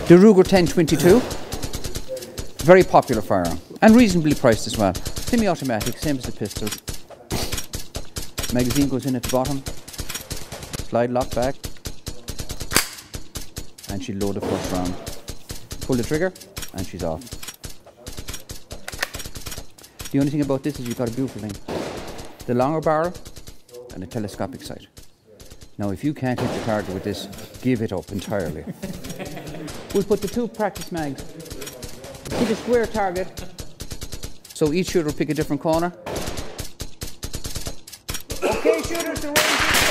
The Ruger 1022, very popular firearm and reasonably priced as well. Semi-automatic, same as the pistol. Magazine goes in at the bottom, slide lock back, and she'll load the first round. Pull the trigger, and she's off. The only thing about this is you've got a beautiful thing. The longer barrel and a telescopic sight. Now, if you can't hit the target with this, give it up entirely. We'll put the two practice mags. Pick a square target. So each shooter will pick a different corner. Okay, shooters, the range is